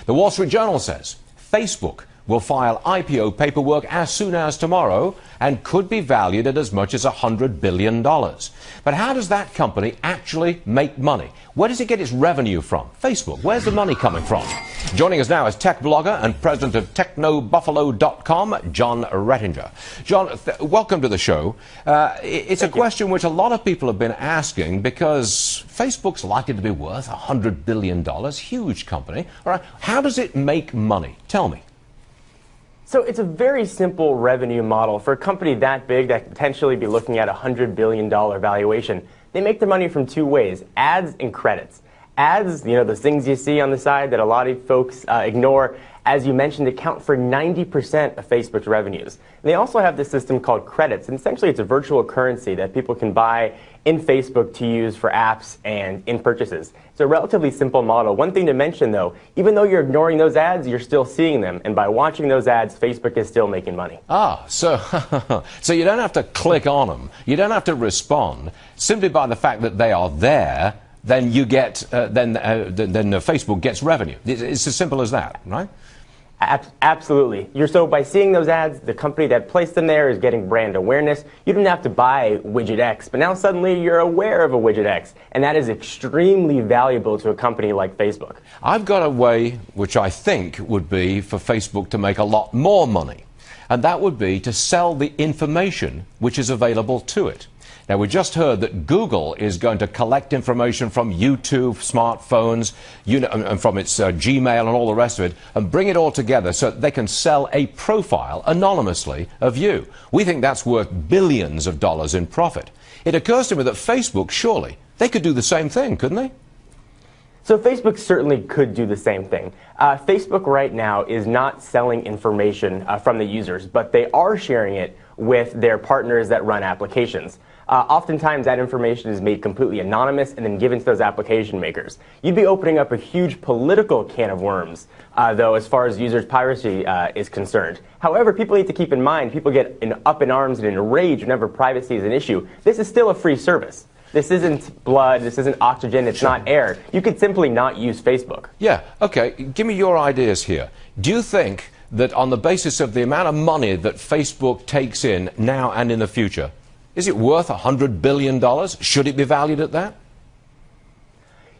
The Wall Street Journal says Facebook will file IPO paperwork as soon as tomorrow and could be valued at as much as $100 billion. But how does that company actually make money? Where does it get its revenue from? Facebook, where's the money coming from? Joining us now is tech blogger and president of TechnoBuffalo.com, John Rettinger. John, welcome to the show. It's a question which a lot of people have been asking because Facebook's likely to be worth $100 billion, huge company. All right, how does it make money? Tell me. So it's a very simple revenue model for a company that big that could potentially be looking at a $100 billion valuation. They make their money from two ways, ads and credits. Ads, those things you see on the side that a lot of folks ignore, as you mentioned, account for 90% of Facebook's revenues. They also have this system called credits, and essentially it's a virtual currency that people can buy in Facebook to use for apps and in purchases. It's a relatively simple model. One thing to mention, though, even though you're ignoring those ads, you're still seeing them, and by watching those ads, Facebook is still making money. So you don't have to click on them. You don't have to respond. Simply by the fact that they are there, then you get then Facebook gets revenue. It's as simple as that, right? Absolutely. So by seeing those ads, the company that placed them there is getting brand awareness. You didn't have to buy widget X, but now suddenly you're aware of a widget X, and that is extremely valuable to a company like Facebook. I've got a way which I think would be for Facebook to make a lot more money, and that would be to sell the information which is available to it. Now, we just heard that Google is going to collect information from YouTube, smartphones, and from its Gmail and all the rest of it, and bring it all together so that they can sell a profile anonymously of you. We think that's worth billions of dollars in profit. It occurs to me that Facebook, surely, they could do the same thing, couldn't they? So Facebook certainly could do the same thing. Facebook right now is not selling information from the users, but they are sharing it with their partners that run applications. Oftentimes that information is made completely anonymous and then given to those application makers. You'd be opening up a huge political can of worms, though, as far as users' piracy is concerned. However, people need to keep in mind, people get up in arms and enraged whenever privacy is an issue. This is still a free service. This isn't blood, this isn't oxygen, it's not air. You could simply not use Facebook. Yeah, okay, give me your ideas here. Do you think that on the basis of the amount of money that Facebook takes in now and in the future, is it worth $100 billion? Should it be valued at that?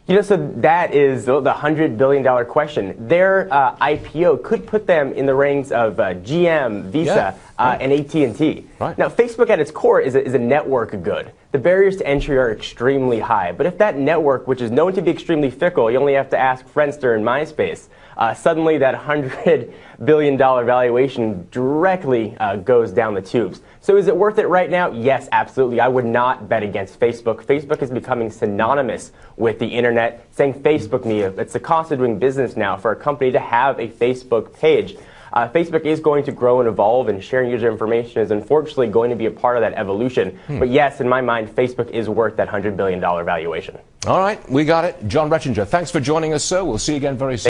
So that is the $100 billion question. Their IPO could put them in the ranks of GM, Visa, and AT&T. Right. Now, Facebook at its core is a network good. The barriers to entry are extremely high. But if that network, which is known to be extremely fickle, you only have to ask Friendster and MySpace, suddenly that $100 billion valuation directly goes down the tubes. So is it worth it right now? Yes, absolutely. I would not bet against Facebook. Facebook is becoming synonymous with the internet, saying Facebook me. It's the cost of doing business now for a company to have a Facebook page. Facebook is going to grow and evolve, and sharing user information is unfortunately going to be a part of that evolution. But yes, in my mind, Facebook is worth that $100 billion valuation. All right, we got it. John Rettinger, thanks for joining us, sir. We'll see you again very soon.